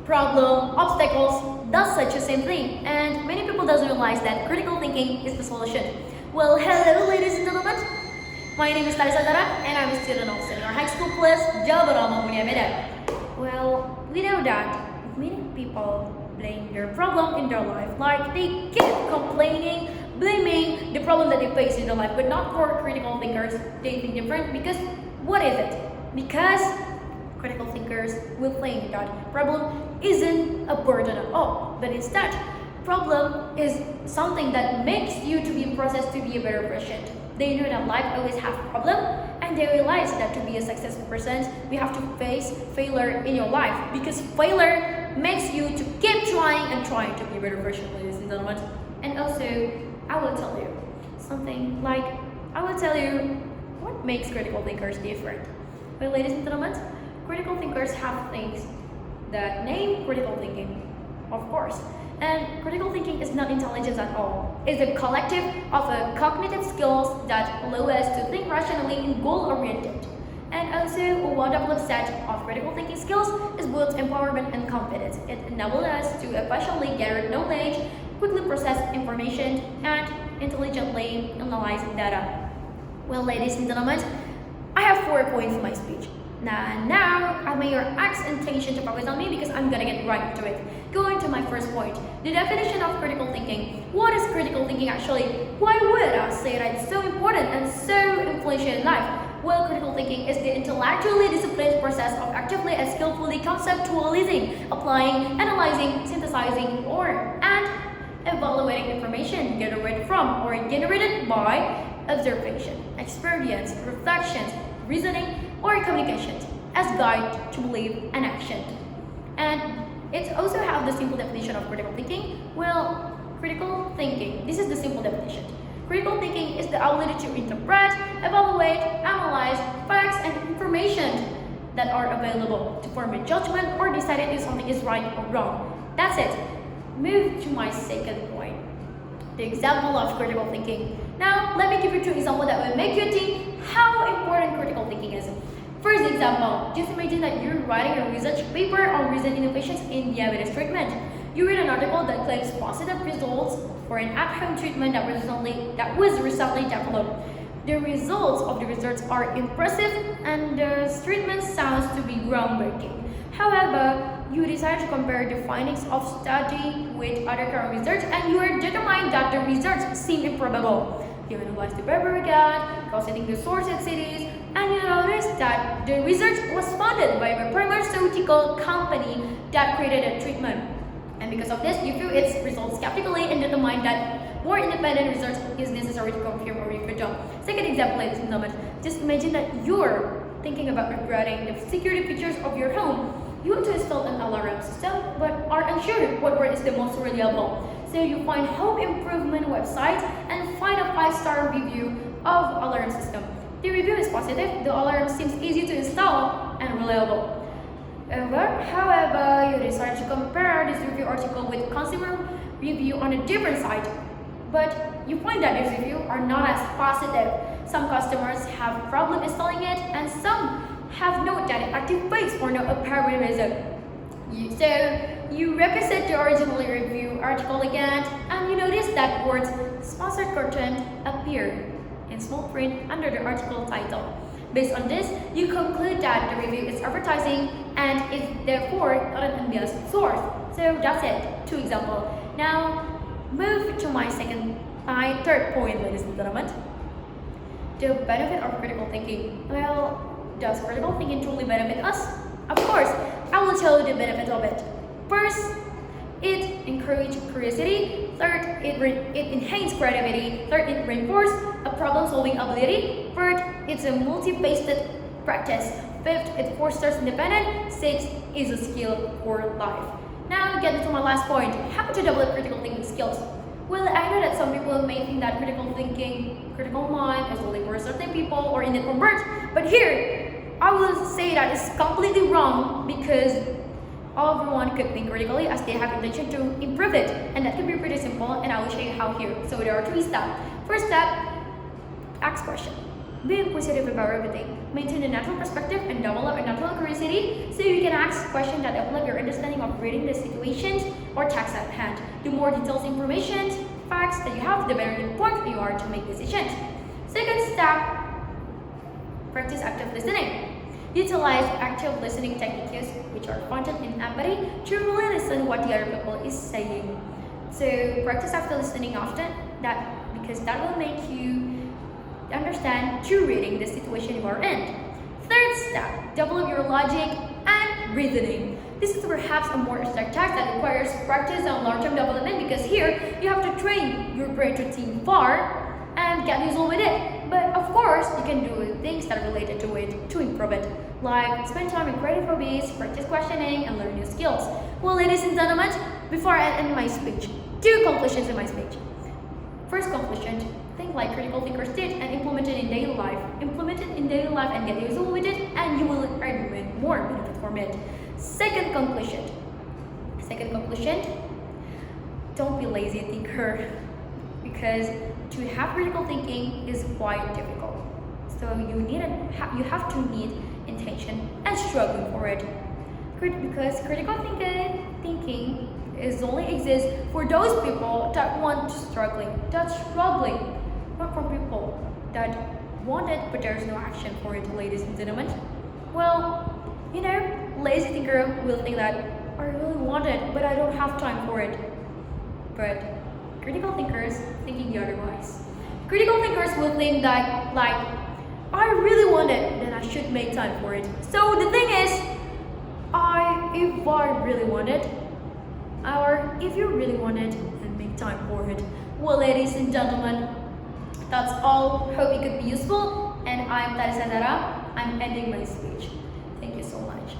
problem, obstacles, does such a same thing, and many people doesn't realize that critical thinking is the solution. Well, hello ladies and gentlemen. My name is Tarisa and I'm a student of senior high school class Jabal Mulia. Well, we know that many people blame their problem in their life, like they keep complaining, blaming the problem that they face in their life, but not for critical thinkers. They think different because what is it? Because critical thinkers will claim that problem isn't a burden at all, but instead, problem is something that makes you to be processed to be a better person. They know that life always has problem, and they realize that to be a successful person, we have to face failure in your life, because failure makes you to keep trying and trying to be a better person, ladies and gentlemen. And also, I will tell you something like, I will tell you what makes critical thinkers different. Well, ladies and gentlemen, critical thinkers have things that name critical thinking, of course. And critical thinking is not intelligence at all. It's a collective of cognitive skills that allow us to think rationally and goal-oriented. And also, a well-developed set of critical thinking skills is both empowerment and confidence. It enables us to efficiently gather knowledge, quickly process information, and intelligently analyze data. Well, ladies and gentlemen, I have 4 points in my speech. Now I may your intention to focus on me because I'm gonna get right into it. Going to my first point, the definition of critical thinking. What is critical thinking actually? Why would I say that it's so important and so influential in life? Well, critical thinking is the intellectually disciplined process of actively and skillfully conceptualizing, applying, analyzing, synthesizing, and evaluating information gathered from or generated by observation, experience, reflections, reasoning, or communications as guide to belief and action. And it also has the simple definition of critical thinking. Well, critical thinking, this is the simple definition. Critical thinking is the ability to interpret, evaluate, analyze facts and information that are available to form a judgment or decide if something is right or wrong. That's it. Move to my second point, the example of critical thinking. Now, let me give you 2 examples that will make you think how important critical thinking is. First example, just imagine that you're writing a research paper on recent innovations in diabetes treatment. You read an article that claims positive results for an at-home treatment that was recently developed. The results of the research are impressive and the treatment sounds to be groundbreaking. However, you decide to compare the findings of study with other current research and you are determined that the research seems improbable. You analyze the paper again, consulting the source and cities, and you notice that the research was funded by a pharmaceutical company that created a treatment. And because of this, you view its results skeptically and determine that more independent research is necessary to confirm or refute them. Second example, ladies and gentlemen, just imagine that you're thinking about upgrading the security features of your home. You want to install an alarm system, but are unsure what word is the most reliable. So you find home improvement websites and find a 5-star review of alarm system. The review is positive, the alarm seems easy to install and reliable. However, you decide to compare this review article with consumer review on a different site. But you find that these reviews are not as positive. Some customers have problem installing it and some have no data active page for no apparent reason. So you revisit the original review article again and you notice that words sponsored content appear in small print under the article title. Based on this, you conclude that the review is advertising and is therefore not an unbiased source. So that's it, 2 examples. Now move to my third point, ladies and gentlemen. The benefit of critical thinking. Well, does critical thinking truly benefit us? Of course, I will tell you the benefits of it. First, it encourages curiosity. Third, it enhances creativity. Third, it reinforces a problem-solving ability. Fourth, it's a multi-faceted practice. Fifth, it fosters independence. Sixth, is a skill for life. Now, get into my last point: how to develop critical thinking skills. Well, I know that some people may think that critical mind is only for certain people or in the convert, but here I will say that it's completely wrong because everyone could think critically as they have intention to improve it, and that can be pretty simple, and I will show you how here. So there are 3 steps. First step, ask question. Be inquisitive about everything. Maintain a natural perspective and develop a natural curiosity so you can ask questions that develop your understanding of reading the situations or text at hand. The more detailed information, facts that you have, the better informed you are to make decisions. Second step, practice active listening. Utilize active listening techniques, which are founded in empathy, to really listen what the other people is saying. So practice active listening often, because that will make you understand true reading the situation you are in. Third step, develop your logic and reasoning. This is perhaps a more abstract task that requires practice and long-term development, because here you have to train your brain to think far and get useful with it. But of course, you can do things that are related to it to improve it, like spend time in creative hobbies, practice questioning, and learn new skills. Well, ladies and gentlemen, before I end my speech, 2 conclusions in my speech. First conclusion, think like critical thinkers did and implement it in daily life. Implement it in daily life and get useful with it, and you will earn more benefit from it. Second conclusion, don't be lazy thinker, because to have critical thinking is quite difficult. So you have to need intention and struggling for it. Because critical thinking is only exists for those people that want that's struggling, not for people that want it but there's no action for it, ladies and gentlemen. Well, lazy thinker will think that I really want it, but I don't have time for it. But critical thinkers thinking the otherwise. Critical thinkers will think that, like, I really want it, then I should make time for it. So the thing is, if I really want it, or if you really want it, then make time for it. Well, ladies and gentlemen, that's all. Hope it could be useful. And I'm Tarisa. I'm ending my speech. Thank you so much.